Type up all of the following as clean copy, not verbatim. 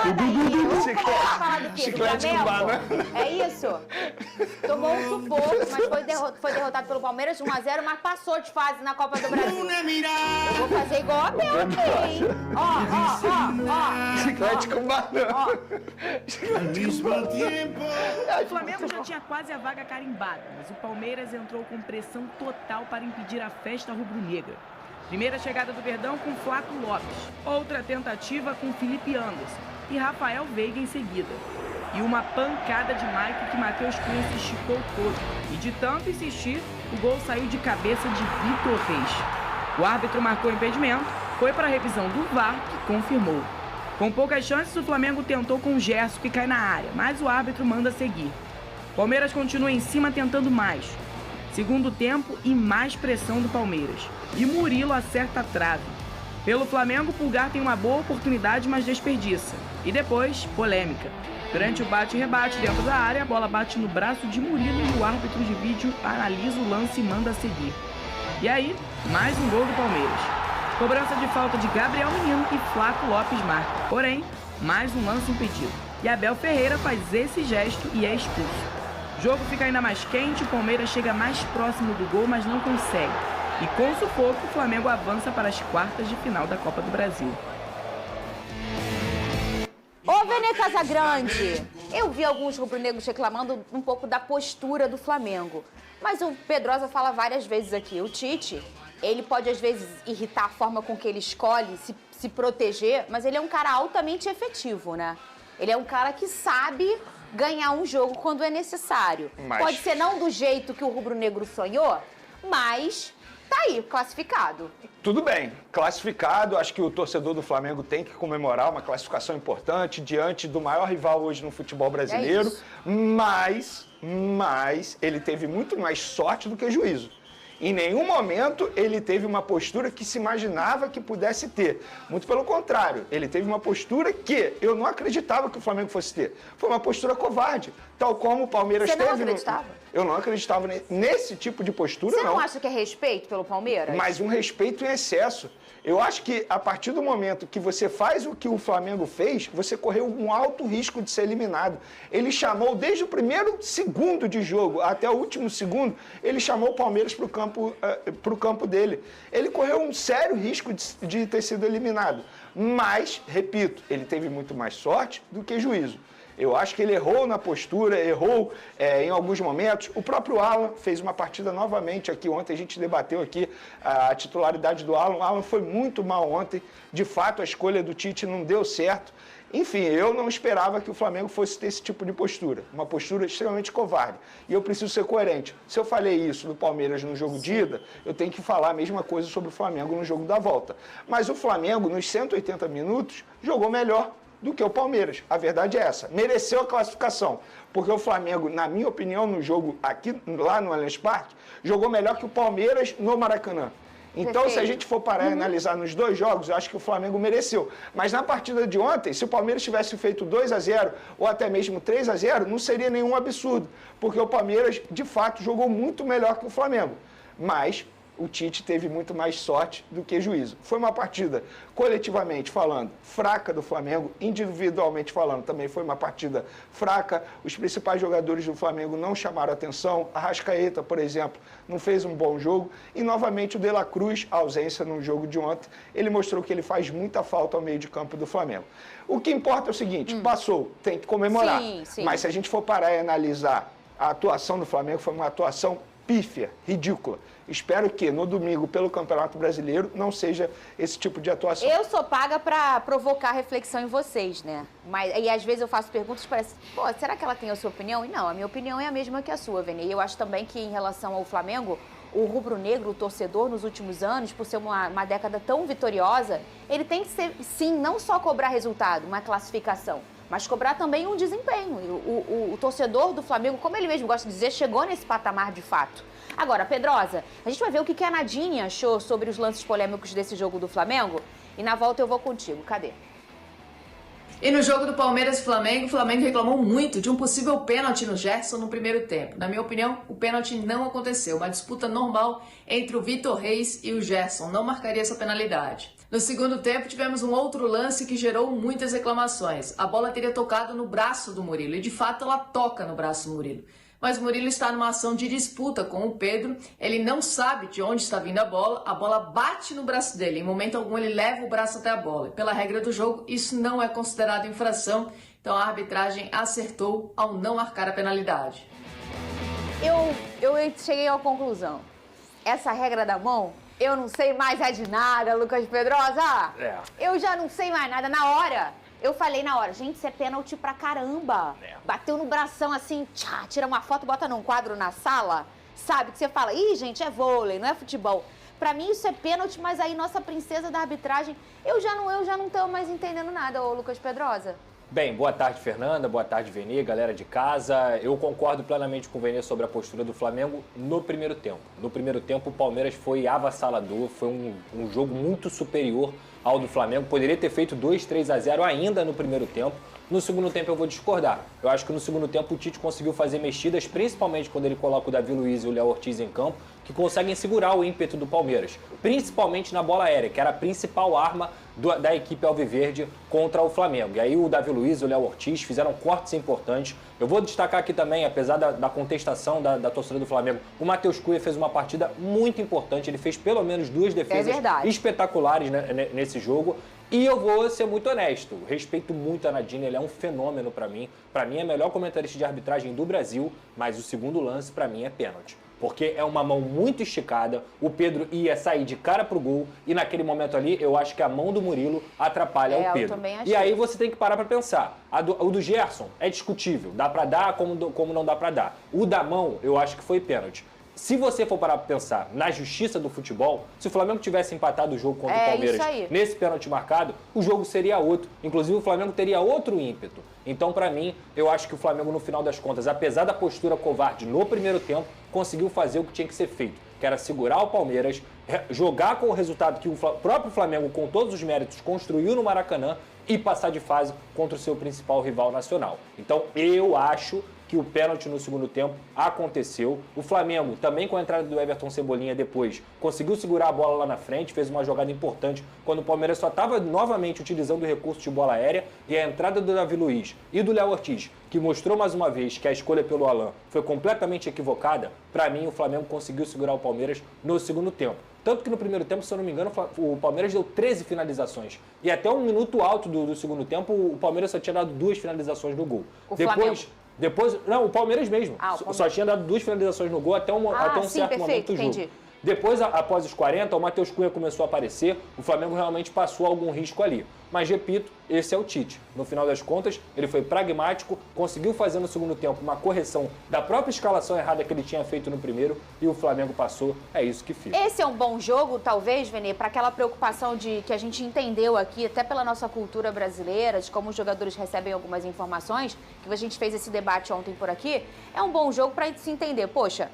Falar do quê? Do Flamengo? É isso? Tomou um sufoco, mas foi derrotado pelo Palmeiras 1-0, mas passou de fase na Copa do Brasil. Eu vou fazer igual a Abel aqui, hein? Ó. Chiclete com banana. O Flamengo já tinha quase a vaga carimbada, mas o Palmeiras entrou com pressão total para impedir a festa rubro-negra. Primeira chegada do Verdão com Flaco Lopes, outra tentativa com Felipe Anderson e Rafael Veiga em seguida. E uma pancada de Mike que Matheus Cunha se esticou todo. E de tanto insistir, o gol saiu de cabeça de Vitor Reis. O árbitro marcou o impedimento, foi para a revisão do VAR, que confirmou. Com poucas chances, o Flamengo tentou com o Gerson, que cai na área, mas o árbitro manda seguir. Palmeiras continua em cima tentando mais. Segundo tempo e mais pressão do Palmeiras. E Murilo acerta a trave. Pelo Flamengo, Pulgar tem uma boa oportunidade, mas desperdiça. E depois, polêmica. Durante o bate e rebate dentro da área, a bola bate no braço de Murilo e o árbitro de vídeo analisa o lance e manda seguir. E aí, mais um gol do Palmeiras. Cobrança de falta de Gabriel Menino e Flaco Lopes marca. Porém, mais um lance impedido. E Abel Ferreira faz esse gesto e é expulso. O jogo fica ainda mais quente, o Palmeiras chega mais próximo do gol, mas não consegue. E com sufoco, o Flamengo avança para as quartas de final da Copa do Brasil. Ô, Vene Casagrande, eu vi alguns rubro-negros reclamando um pouco da postura do Flamengo. Mas o Pedrosa fala várias vezes aqui, o Tite, ele pode às vezes irritar a forma com que ele escolhe se proteger, mas ele é um cara altamente efetivo, né? Ele é um cara que sabe ganhar um jogo quando é necessário. Pode ser não do jeito que o rubro-negro sonhou, mas tá aí, classificado. Tudo bem, classificado, acho que o torcedor do Flamengo tem que comemorar uma classificação importante diante do maior rival hoje no futebol brasileiro, mas ele teve muito mais sorte do que juízo. Em nenhum momento ele teve uma postura que se imaginava que pudesse ter. Muito pelo contrário, ele teve uma postura que eu não acreditava que o Flamengo fosse ter. Foi uma postura covarde, tal como o Palmeiras teve. Você não acreditava? Eu não acreditava nesse tipo de postura, não. Você não acha que é respeito pelo Palmeiras? Mas um respeito em excesso. Eu acho que a partir do momento que você faz o que o Flamengo fez, você correu um alto risco de ser eliminado. Ele chamou, desde o primeiro segundo de jogo até o último segundo, ele chamou o Palmeiras para o campo dele. Ele correu um sério risco de ter sido eliminado. Mas, repito, ele teve muito mais sorte do que juízo. Eu acho que ele errou na postura, errou em alguns momentos. O próprio Alan fez uma partida novamente aqui. Ontem a gente debateu aqui a titularidade do Alan. O Alan foi muito mal ontem. De fato, a escolha do Tite não deu certo. Enfim, eu não esperava que o Flamengo fosse ter esse tipo de postura. Uma postura extremamente covarde. E eu preciso ser coerente. Se eu falei isso do Palmeiras no jogo de ida, eu tenho que falar a mesma coisa sobre o Flamengo no jogo da volta. Mas o Flamengo, nos 180 minutos, jogou melhor do que o Palmeiras. A verdade é essa. Mereceu a classificação. Porque o Flamengo, na minha opinião, no jogo aqui, lá no Allianz Parque, jogou melhor que o Palmeiras no Maracanã. Então, se a gente for parar e analisar nos dois jogos, eu acho que o Flamengo mereceu. Mas na partida de ontem, se o Palmeiras tivesse feito 2-0 ou até mesmo 3-0, não seria nenhum absurdo. Porque o Palmeiras, de fato, jogou muito melhor que o Flamengo. Mas o Tite teve muito mais sorte do que juízo. Foi uma partida, coletivamente falando, fraca do Flamengo, individualmente falando, também foi uma partida fraca. Os principais jogadores do Flamengo não chamaram atenção. A Arrascaeta, por exemplo, não fez um bom jogo. E, novamente, o De La Cruz, a ausência no jogo de ontem, ele mostrou que ele faz muita falta ao meio de campo do Flamengo. O que importa é o seguinte, passou, tem que comemorar. Sim. Mas se a gente for parar e analisar a atuação do Flamengo, foi uma atuação pífia, ridícula. Espero que no domingo, pelo Campeonato Brasileiro, não seja esse tipo de atuação. Eu sou paga pra provocar reflexão em vocês, né? E às vezes eu faço perguntas e parece, pô, será que ela tem a sua opinião? E não, a minha opinião é a mesma que a sua, Vene. E eu acho também que em relação ao Flamengo, o rubro-negro, o torcedor, nos últimos anos, por ser uma década tão vitoriosa, ele tem que ser, sim, não só cobrar resultado, uma classificação, mas cobrar também um desempenho. O torcedor do Flamengo, como ele mesmo gosta de dizer, chegou nesse patamar de fato. Agora, Pedrosa, a gente vai ver o que a Nadinha achou sobre os lances polêmicos desse jogo do Flamengo. E na volta eu vou contigo. Cadê? E no jogo do Palmeiras e Flamengo, o Flamengo reclamou muito de um possível pênalti no Gerson no primeiro tempo. Na minha opinião, o pênalti não aconteceu. Uma disputa normal entre o Vitor Reis e o Gerson. Não marcaria essa penalidade. No segundo tempo, tivemos um outro lance que gerou muitas reclamações. A bola teria tocado no braço do Murilo, e de fato ela toca no braço do Murilo. Mas o Murilo está numa ação de disputa com o Pedro, ele não sabe de onde está vindo a bola bate no braço dele, em momento algum ele leva o braço até a bola. Pela regra do jogo, isso não é considerado infração, então a arbitragem acertou ao não marcar a penalidade. Eu cheguei à conclusão, essa regra da mão, eu não sei mais de nada, Lucas Pedrosa. Eu já não sei mais nada. Na hora, eu falei na hora, gente, isso é pênalti pra caramba. Bateu no bração assim, tira uma foto, bota num quadro na sala, sabe? Que você fala, ih, gente, é vôlei, não é futebol. Pra mim isso é pênalti, mas aí nossa princesa da arbitragem, eu já não tô mais entendendo nada, ô Lucas Pedrosa. Bem, boa tarde, Fernanda, boa tarde, Vene, galera de casa. Eu concordo plenamente com o Vene sobre a postura do Flamengo no primeiro tempo. No primeiro tempo, o Palmeiras foi avassalador, foi um jogo muito superior ao do Flamengo. Poderia ter feito 2-3-0 ainda no primeiro tempo. No segundo tempo eu vou discordar. Eu acho que no segundo tempo o Tite conseguiu fazer mexidas, principalmente quando ele coloca o Davi Luiz e o Léo Ortiz em campo, que conseguem segurar o ímpeto do Palmeiras, principalmente na bola aérea, que era a principal arma da equipe alviverde contra o Flamengo. E aí o Davi Luiz e o Léo Ortiz fizeram cortes importantes. Eu vou destacar aqui também, apesar da contestação da torcida do Flamengo, o Matheus Cunha fez uma partida muito importante, ele fez pelo menos 2 defesas espetaculares nesse jogo. E eu vou ser muito honesto, respeito muito a Nadine, ele é um fenômeno pra mim. Pra mim é a melhor comentarista de arbitragem do Brasil, mas o segundo lance pra mim é pênalti. Porque é uma mão muito esticada, o Pedro ia sair de cara pro gol e naquele momento ali eu acho que a mão do Murilo atrapalha o Pedro. Eu também achei. E aí você tem que parar pra pensar, o do Gerson é discutível, dá pra dar como não dá pra dar. O da mão eu acho que foi pênalti. Se você for parar para pensar na justiça do futebol, se o Flamengo tivesse empatado o jogo contra o Palmeiras nesse pênalti marcado, o jogo seria outro. Inclusive, o Flamengo teria outro ímpeto. Então, para mim, eu acho que o Flamengo, no final das contas, apesar da postura covarde no primeiro tempo, conseguiu fazer o que tinha que ser feito, que era segurar o Palmeiras, jogar com o resultado que o próprio Flamengo, com todos os méritos, construiu no Maracanã e passar de fase contra o seu principal rival nacional. Então, eu acho que o pênalti no segundo tempo aconteceu. O Flamengo, também com a entrada do Everton Cebolinha depois, conseguiu segurar a bola lá na frente, fez uma jogada importante quando o Palmeiras só estava novamente utilizando o recurso de bola aérea, e a entrada do Davi Luiz e do Léo Ortiz, que mostrou mais uma vez que a escolha pelo Alan foi completamente equivocada, para mim o Flamengo conseguiu segurar o Palmeiras no segundo tempo. Tanto que no primeiro tempo, se eu não me engano, o Palmeiras deu 13 finalizações. E até um minuto alto do segundo tempo, o Palmeiras só tinha dado 2 finalizações no gol. Depois, não, o Palmeiras mesmo. Só tinha dado 2 finalizações no gol até um certo momento do jogo. Depois, após os 40, o Matheus Cunha começou a aparecer, o Flamengo realmente passou algum risco ali. Mas, repito, esse é o Tite. No final das contas, ele foi pragmático, conseguiu fazer no segundo tempo uma correção da própria escalação errada que ele tinha feito no primeiro, e o Flamengo passou, é isso que fica. Esse é um bom jogo, talvez, Vene, para aquela preocupação que a gente entendeu aqui, até pela nossa cultura brasileira, de como os jogadores recebem algumas informações, que a gente fez esse debate ontem por aqui. É um bom jogo para a gente se entender. Poxa,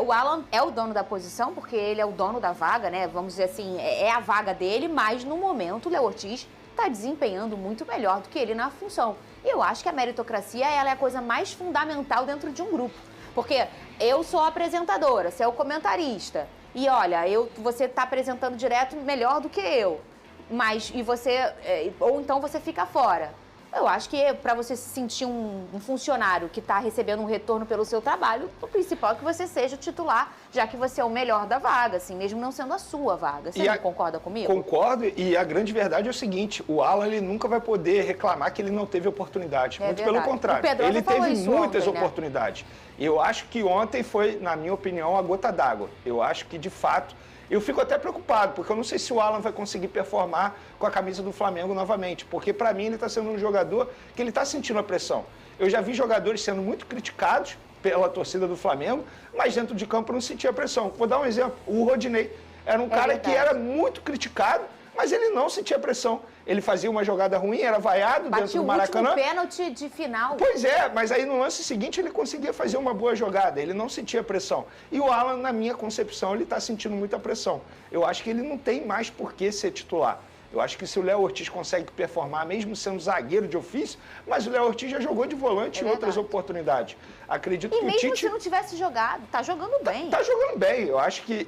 o Alan é o dono da posição, porque ele é o dono da vaga, né? Vamos dizer assim, é a vaga dele, mas no momento o Léo Ortiz está desempenhando muito melhor do que ele na função. E eu acho que a meritocracia ela é a coisa mais fundamental dentro de um grupo. Porque eu sou a apresentadora, você é o comentarista. E olha, você está apresentando direto melhor do que eu. Ou então você fica fora. Eu acho que para você se sentir um funcionário que está recebendo um retorno pelo seu trabalho, o principal é que você seja o titular, já que você é o melhor da vaga, assim, mesmo não sendo a sua vaga. Você não concorda comigo? Concordo, e a grande verdade é o seguinte, o Alan ele nunca vai poder reclamar que ele não teve oportunidade. Muito pelo contrário, ele teve muitas oportunidades. E eu acho que ontem foi, na minha opinião, a gota d'água. Eu acho que, de fato, eu fico até preocupado, porque eu não sei se o Alan vai conseguir performar com a camisa do Flamengo novamente, porque para mim ele está sendo um jogador que ele está sentindo a pressão. Eu já vi jogadores sendo muito criticados pela torcida do Flamengo, mas dentro de campo não sentia pressão. Vou dar um exemplo, o Rodinei era um cara que era muito criticado, mas ele não sentia pressão. Ele fazia uma jogada ruim, era vaiado dentro do Maracanã. Bateu o último pênalti de final. Pois é, mas aí no lance seguinte ele conseguia fazer uma boa jogada, ele não sentia pressão. E o Alan, na minha concepção, ele está sentindo muita pressão. Eu acho que ele não tem mais por que ser titular. Eu acho que se o Léo Ortiz consegue performar, mesmo sendo zagueiro de ofício, mas o Léo Ortiz já jogou de volante em outras oportunidades. Acredito que o Tite... E mesmo se não tivesse jogado, tá jogando bem. Tá jogando bem. Eu acho que,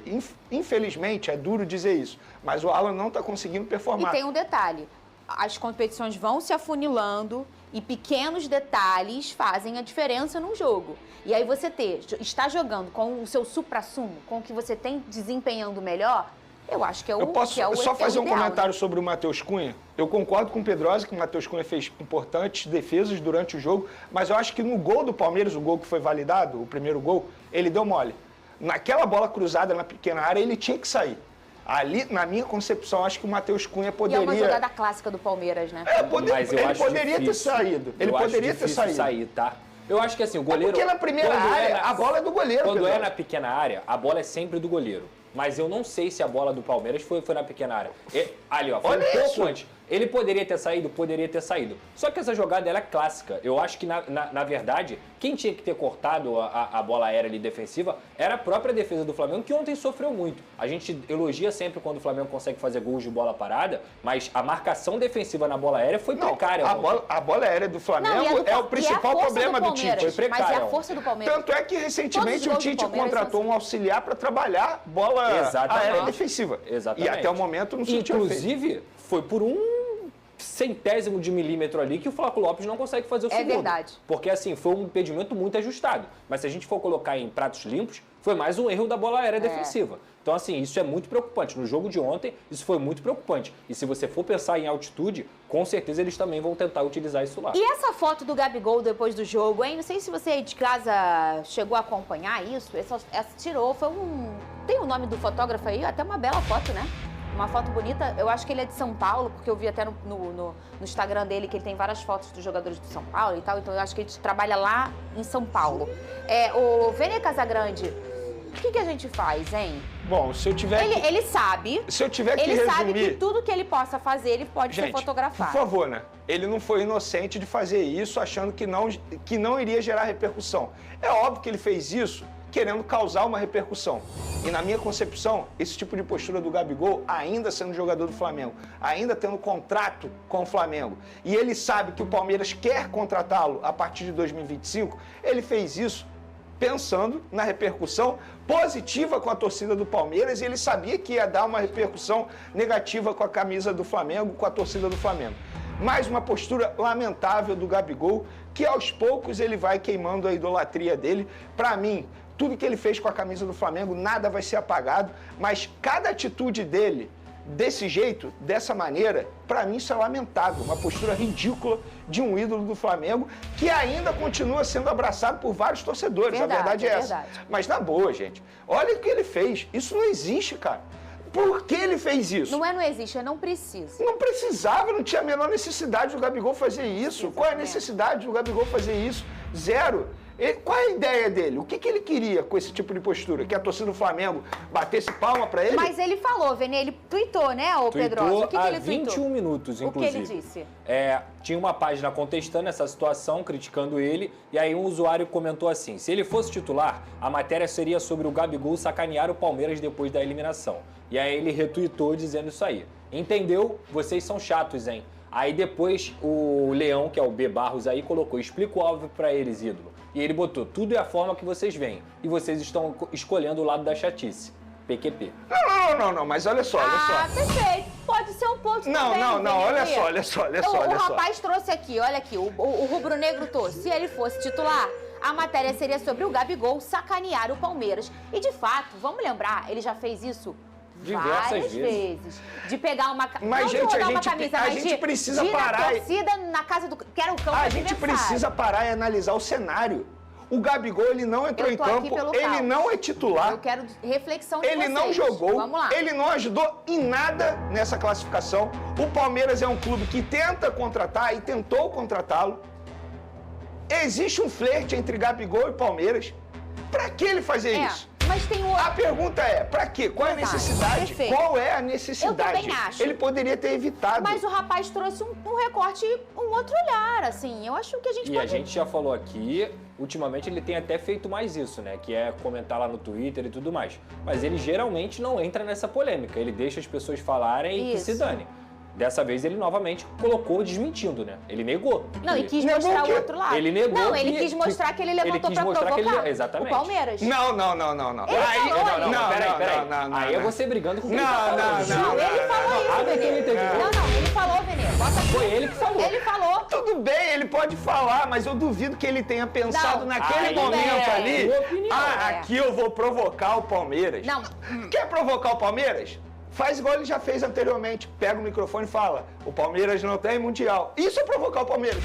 infelizmente, é duro dizer isso, mas o Alan não tá conseguindo performar. E tem um detalhe, as competições vão se afunilando e pequenos detalhes fazem a diferença num jogo. E aí você está jogando com o seu supra-sumo, com o que você tem desempenhando melhor, eu acho que é o Eu posso só fazer um ideal, comentário né? sobre o Matheus Cunha? Eu concordo com o Pedrosa que o Matheus Cunha fez importantes defesas durante o jogo, mas eu acho que no gol do Palmeiras, o gol que foi validado, o primeiro gol, ele deu mole. Naquela bola cruzada na pequena área, ele tinha que sair. Ali, na minha concepção, acho que o Matheus Cunha poderia... E é uma jogada clássica do Palmeiras, né? Mas eu ele acho poderia difícil. ter saído. Ele Eu acho poderia ter difícil saído. sair, tá? Eu acho que assim, o goleiro... Porque na primeira área, a bola é do goleiro. Quando Pedro. é na pequena área, a bola é sempre do goleiro. Mas eu não sei se a bola do Palmeiras foi na pequena área. Ali, ó, foi Olha um pouco isso. antes. Ele poderia ter saído? Poderia ter saído. Só que essa jogada, ela é clássica. Eu acho que, na verdade, quem tinha que ter cortado a bola aérea ali defensiva era a própria defesa do Flamengo, que ontem sofreu muito. A gente elogia sempre quando o Flamengo consegue fazer gols de bola parada, mas a marcação defensiva na bola aérea foi precária. A bola aérea do Flamengo Não, e a do é o e a principal força problema do Palmeiras, Tite. Foi precária Mas é a ontem. força do Palmeiras. Tanto é que recentemente o Todos os gols do Tite Palmeiras contratou são um auxiliar para trabalhar bola Exatamente. aérea defensiva. Exatamente. E até o momento não se tinha feito. Inclusive, foi por um centésimo de milímetro ali que o Flaco Lopes não consegue fazer o segundo. verdade. Porque assim, foi um impedimento muito ajustado. Mas se a gente for colocar em pratos limpos, foi mais um erro da bola aérea defensiva. Então assim, isso é muito preocupante. No jogo de ontem, isso foi muito preocupante. E se você for pensar em altitude, com certeza eles também vão tentar utilizar isso lá. E essa foto do Gabigol depois do jogo, hein? Não sei se você aí de casa chegou a acompanhar isso. Essa tirou, foi um... Tem o nome do fotógrafo aí, até uma bela foto, né? Uma foto bonita, eu acho que ele é de São Paulo, porque eu vi até no Instagram dele que ele tem várias fotos dos jogadores do São Paulo e tal, então eu acho que ele trabalha lá em São Paulo. O Vene Casagrande, o que a gente faz, hein? Bom, se eu tiver que... Ele sabe. Se eu tiver que ele resumir... sabe que tudo que ele possa fazer, ele pode ser fotografado. Por favor, né? Ele não foi inocente de fazer isso achando que não iria gerar repercussão. É óbvio que ele fez isso querendo causar uma repercussão. E na minha concepção, esse tipo de postura do Gabigol, ainda sendo jogador do Flamengo, ainda tendo contrato com o Flamengo, e ele sabe que o Palmeiras quer contratá-lo a partir de 2025, ele fez isso pensando na repercussão positiva com a torcida do Palmeiras, e ele sabia que ia dar uma repercussão negativa com a camisa do Flamengo, com a torcida do Flamengo. Mais uma postura lamentável do Gabigol, que aos poucos ele vai queimando a idolatria dele. Para mim, tudo que ele fez com a camisa do Flamengo, nada vai ser apagado, mas cada atitude dele, desse jeito, dessa maneira, para mim isso é lamentável, uma postura ridícula de um ídolo do Flamengo que ainda continua sendo abraçado por vários torcedores, Verdade, a verdade é essa. verdade. Mas na boa, gente, olha o que ele fez, isso não existe, cara. Por que ele fez isso? Não existe, não precisa. Não precisava, não tinha a menor necessidade do Gabigol fazer isso. Qual é a necessidade do Gabigol fazer isso? Zero. Qual é a ideia dele? O que ele queria com esse tipo de postura? Que a torcida do Flamengo batesse palma pra ele? Mas ele falou, Vene, ele tweetou, né, o Pedrosa? O que há ele tweetou? 21 minutos, inclusive. O que ele disse? Tinha uma página contestando essa situação, criticando ele, e aí um usuário comentou assim: se ele fosse titular, a matéria seria sobre o Gabigol sacanear o Palmeiras depois da eliminação. E aí ele retweetou dizendo isso aí. Entendeu? Vocês são chatos, hein? Aí depois o Leão, que é o B Barros aí, colocou: explica o óbvio pra eles, ídolo. E ele botou: tudo é a forma que vocês veem. E vocês estão escolhendo o lado da chatice. PQP. Não, mas olha só, olha só. Ah, perfeito. Pode ser um ponto também. Não, olha só. O rapaz trouxe aqui, olha aqui, o rubro-negro trouxe. Se ele fosse titular, a matéria seria sobre o Gabigol sacanear o Palmeiras. E de fato, vamos lembrar, ele já fez isso várias vezes. De pegar uma camisa. Mas, não gente, de rodar a uma gente- camisa, a mas gente de, precisa de ir parar na e- torcida na casa do. Que era o campo A gente precisa parar e analisar o cenário. O Gabigol, ele não entrou Eu em tô aqui campo, pelo ele caos. não é titular. Eu quero reflexão de Ele vocês. não jogou, Vamos lá. ele não ajudou em nada nessa classificação. O Palmeiras é um clube que tenta contratar e tentou contratá-lo. Existe um flerte entre Gabigol e Palmeiras. Pra que ele fazer isso? Mas tem o... A pergunta é, pra quê? Qual é a Verdade, necessidade? perfeito. Qual é a necessidade? Eu também acho. Ele poderia ter evitado. Mas o rapaz trouxe um recorte, um outro olhar, assim. Eu acho que a gente E pode... a gente já falou aqui, ultimamente ele tem até feito mais isso, né? Que é comentar lá no Twitter e tudo mais. Mas ele geralmente não entra nessa polêmica. Ele deixa as pessoas falarem e que Isso. se dane. Dessa vez ele novamente colocou desmentindo, né? Ele negou. Não, e quis mostrar o outro lado. Ele negou. Não, ele quis mostrar que ele levantou pra provocar exatamente. o Palmeiras. Não. Ele Não. Aí é você brigando com quem Não, tá falando. não. Ele falou isso, Abre o Venê. Twitter de novo. Não, ele falou, Venê. Bota aqui. Foi ele que falou. Ele falou. Tudo bem, ele pode falar, mas eu duvido que ele tenha pensado Não, naquele aí momento é ali. sua opinião, Aqui eu vou provocar o Palmeiras. Não. Quer provocar o Palmeiras? Faz igual ele já fez anteriormente. Pega o microfone e fala: o Palmeiras não tem mundial. Isso é provocar o Palmeiras.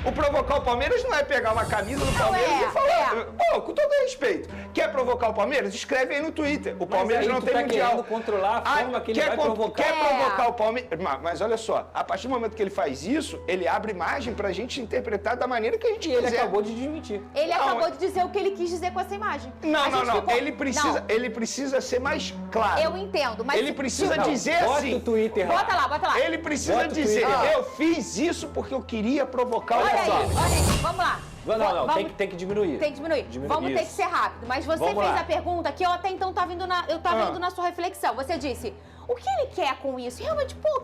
O provocar o Palmeiras não é pegar uma camisa do Palmeiras e falar. Pô, com todo respeito. Quer provocar o Palmeiras? Escreve aí no Twitter. O Palmeiras não tem mundial. Querendo controlar a forma que ele vai provocar. Quer provocar o Palmeiras? Mas olha só, a partir do momento que ele faz isso, ele abre margem pra gente interpretar da maneira que a gente E ele quiser. acabou de desmentir. Ele acabou de dizer o que ele quis dizer com essa imagem. Não. Ficou... Ele precisa ser mais claro. Eu entendo, mas... Ele precisa Não, dizer bota assim. o Twitter lá. Bota lá. Ele precisa Bota o dizer: Twitter. eu fiz isso porque eu queria provocar o Olha Palmeiras. aí, vamos lá. Não, Vamos- tem que diminuir. Tem que diminuir. Vamos ter que ser rápido. Mas você Vamos fez lá. a pergunta que eu até então tava indo na sua reflexão. Você disse, o que ele quer com isso? Realmente, pô,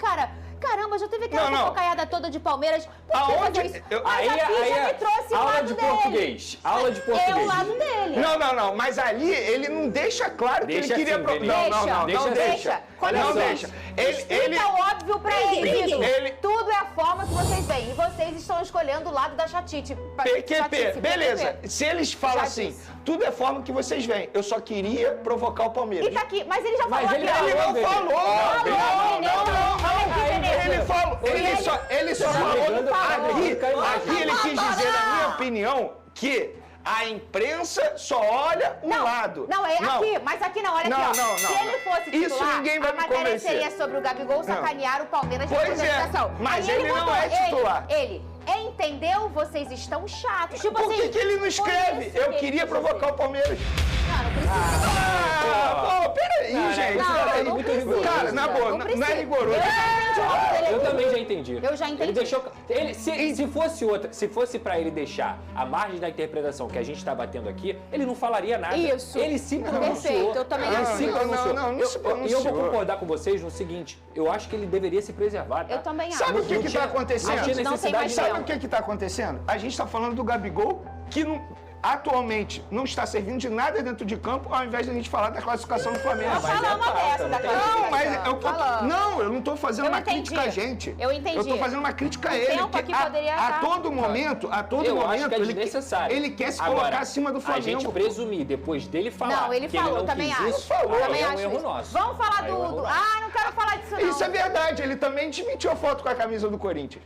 caramba, já teve aquela fofocaiada toda de Palmeiras. Por que Aonde- fazer isso? eu- Mas aqui já me trouxe o aula lado de dele. português. Aula de português. É o lado dele. Não, mas ali ele não deixa claro que Deixa ele queria... assim, Vini. Não Deixa deixa. Quando Não ele deixa. Explica o óbvio pra ele, Guido. ele- Tudo é a forma que vocês veem. E vocês estão escolhendo o lado da chatite. PQP, beleza. Se eles falam Já assim, disse. tudo é forma que vocês veem. Eu só queria provocar o Palmeiras. E tá aqui, mas ele já Mas falou ele aqui. ó. falou, Vini. Ele só falou. Aqui ele quis dizer, na minha opinião, que a imprensa só olha um lado. Não, é aqui, mas aqui não, olha aqui, ó. Não. Se ele fosse titular, Isso ninguém vai a me matéria convencer. seria sobre o Gabigol sacanear o Palmeiras de Pois é, apresentação. mas Aí ele não botou, é titular. Ele, entendeu? Vocês estão chatos. Tipo Por assim, que ele não escreve? foi isso Eu que queria ele quis provocar o dizer. Palmeiras. Não, não precisa. Pô, peraí, gente. não, Peraí. não precisa. Cara, na boa, Não não é precisa. rigoroso. Eu também já entendi. Eu já entendi. Ele deixou. Se fosse outra, se fosse pra ele deixar a margem da interpretação que a gente tá batendo aqui, ele não falaria nada. Isso. Ele se pronunciou. Perfeito, eu também Ele acho se isso. pronunciou. Não se E eu pronunciou. vou concordar com vocês no seguinte: eu acho que ele deveria se preservar. Tá? Eu também acho. Sabe o que Não que tinha- tá acontecendo? não tinha Não tem necessidade mais de Sabe tempo. o que que tá acontecendo? A gente tá falando do Gabigol, que atualmente não está servindo de nada dentro de campo, ao invés de a gente falar da classificação do Flamengo. Vou mas falar é uma pauta, dessa não da tem- classificação. Não, eu não tô fazendo Eu uma entendi. crítica a gente. Eu entendi. Eu tô fazendo uma crítica a O ele. tempo que aqui poderia a estar- todo momento, Eu acho que é ele desnecessário. quer se Agora, colocar acima do A Flamengo. gente presumir depois dele falar Não, ele que falou, ele não também quis acho. isso, falou. aí Também é um acho erro isso. nosso. Vamos falar Aí é um erro do... nosso. Ah, não quero falar disso não. Isso é verdade, ele também desmentiu a foto com a camisa do Corinthians.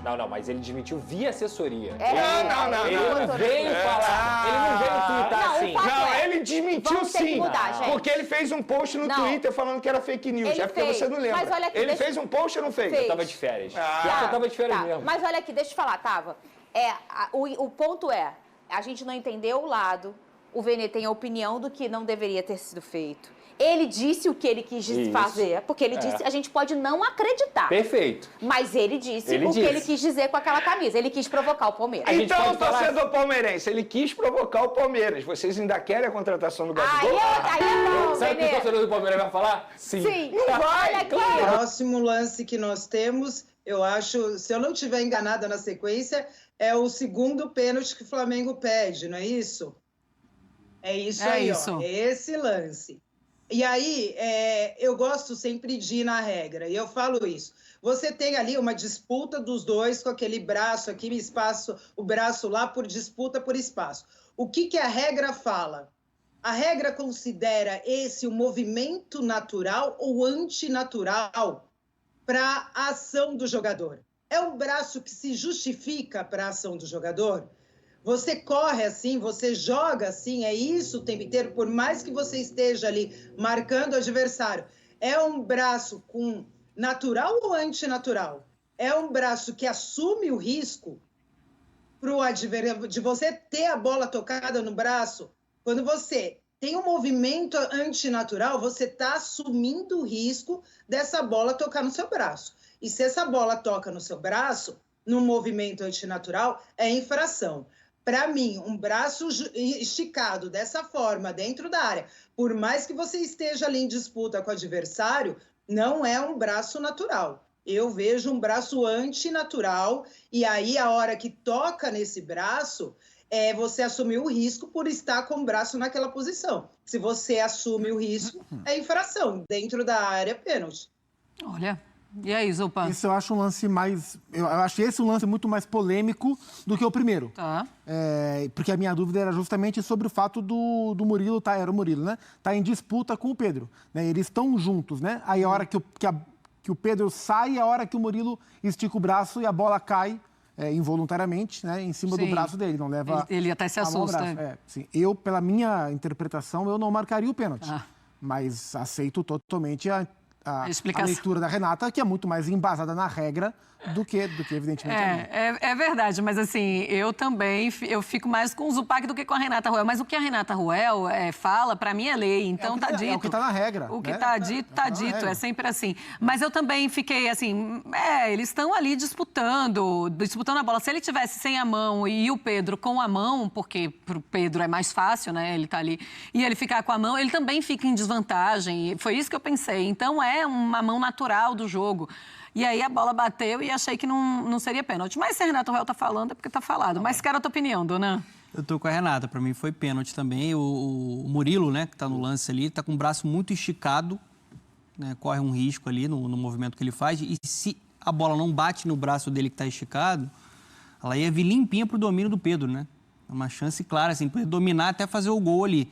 Não, mas ele desmentiu via assessoria. É, Ele não veio falar, ele não veio twittar Não, o assim. fato- Não, é. ele desmentiu Vamos ter que sim. mudar, gente. Porque ele fez um post no Não. Twitter falando que era fake news. Ele É porque fez, você não lembra. mas olha aqui, ele deixa- fez um post ou não fez? Fez. Eu tava de férias. Ah. Pior que eu tava de férias Tá, mesmo. mas olha aqui, deixa eu te falar, Tava. O ponto é, a gente não entendeu o lado, o Vene tem a opinião do que não deveria ter sido feito. Ele disse o que ele quis Isso. fazer, porque ele disse, a gente pode não acreditar, Perfeito. mas ele disse Ele o disse. que ele quis dizer com aquela camisa. Ele quis provocar o Palmeiras. gente Então, pode falar- torcedor palmeirense, ele quis provocar o Palmeiras. Vocês ainda querem a contratação do Aí Gabigol? é bom, Sabe o que o Vene. torcedor do Palmeiras vai falar? Sim. Sim, Não vai, olha aqui. claro. Próximo lance que nós temos, eu acho, se eu não estiver enganada na sequência, é o segundo pênalti que o Flamengo pede, não é isso? É isso É aí, isso. ó. É esse lance. E aí, eu gosto sempre de ir na regra, e eu falo isso. Você tem ali uma disputa dos dois com aquele braço aqui, espaço, o braço lá por disputa por espaço. O que a regra fala? A regra considera esse o movimento natural ou antinatural para a ação do jogador. É um braço que se justifica para a ação do jogador? Você corre assim, você joga assim, é isso o tempo inteiro, por mais que você esteja ali marcando o adversário. É um braço com natural ou antinatural? É um braço que assume o risco pro adversário, de você ter a bola tocada no braço. Quando você tem um movimento antinatural, você está assumindo o risco dessa bola tocar no seu braço. E se essa bola toca no seu braço, no movimento antinatural, é infração. Para mim, um braço esticado dessa forma, dentro da área, por mais que você esteja ali em disputa com o adversário, não é um braço natural. Eu vejo um braço antinatural, e aí a hora que toca nesse braço, você assumiu o risco por estar com o braço naquela posição. Se você assume o risco, é infração. Dentro da área, pênalti. Olha, e aí, Zupan? Esse eu acho um lance mais... Eu acho esse um lance muito mais polêmico do que o primeiro. Tá. Porque a minha dúvida era justamente sobre o fato do Murilo, era o Murilo, né? Tá em disputa com o Pedro, né? Eles estão juntos, né? Aí a hora que o Pedro sai, a hora que o Murilo estica o braço e a bola cai involuntariamente, né? Em cima do braço dele, não leva... Ele até se assusta. Sim. Eu, pela minha interpretação, eu não marcaria o pênalti. Mas aceito totalmente a leitura da Renata, que é muito mais embasada na regra do que evidentemente, é verdade, mas assim, eu também fico mais com o Zupac do que com a Renata Ruel, mas o que a Renata Ruel fala, pra mim é lei, então tá dito. É o que tá na regra. O que tá dito, tá dito, é sempre assim. Mas eu também fiquei assim, eles estão ali disputando a bola. Se ele tivesse sem a mão e o Pedro com a mão, porque pro Pedro é mais fácil, né, ele tá ali, e ele ficar com a mão, ele também fica em desvantagem, e foi isso que eu pensei. Então é uma mão natural do jogo. E aí a bola bateu e achei que não seria pênalti. Mas se a Renata Ruel tá falando, é porque tá falado. Mas quero a tua opinião, Dona. Eu tô com a Renata. Para mim foi pênalti também. O Murilo, né, que tá no lance ali, tá com o braço muito esticado, né, corre um risco ali no movimento que ele faz. E se a bola não bate no braço dele que tá esticado, ela ia vir limpinha pro domínio do Pedro, né? É uma chance clara, assim, poder dominar até fazer o gol ali.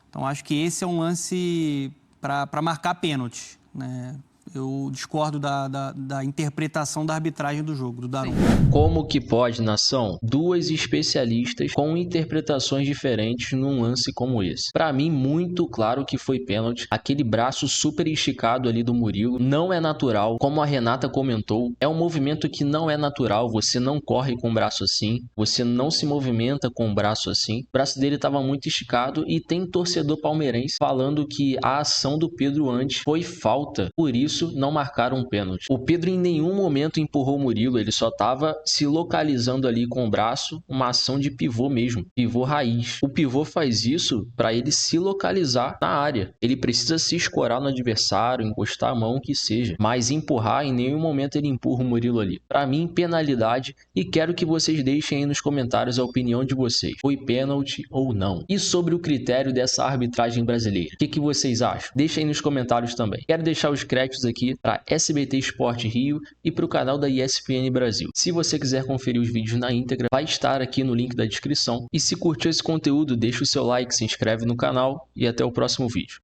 Então acho que esse é um lance para marcar pênalti, né? Eu discordo da interpretação da arbitragem do jogo, do Daronco. Como que pode, nação? Duas especialistas com interpretações diferentes num lance como esse. Pra mim, muito claro que foi pênalti. Aquele braço super esticado ali do Murilo não é natural. Como a Renata comentou, é um movimento que não é natural. Você não corre com o braço assim. Você não se movimenta com o braço assim. O braço dele estava muito esticado e tem torcedor palmeirense falando que a ação do Pedro antes foi falta. Por isso, não marcaram um pênalti. O Pedro em nenhum momento empurrou o Murilo, ele só estava se localizando ali com o braço, uma ação de pivô mesmo, pivô raiz. O pivô faz isso para ele se localizar na área. Ele precisa se escorar no adversário, encostar a mão, que seja. Mas empurrar, em nenhum momento ele empurra o Murilo ali. Para mim, penalidade, e quero que vocês deixem aí nos comentários a opinião de vocês. Foi pênalti ou não? E sobre o critério dessa arbitragem brasileira? O que vocês acham? Deixem aí nos comentários também. Quero deixar os créditos aqui para SBT Esporte Rio e para o canal da ESPN Brasil. Se você quiser conferir os vídeos na íntegra, vai estar aqui no link da descrição. E se curtiu esse conteúdo, deixa o seu like, se inscreve no canal e até o próximo vídeo.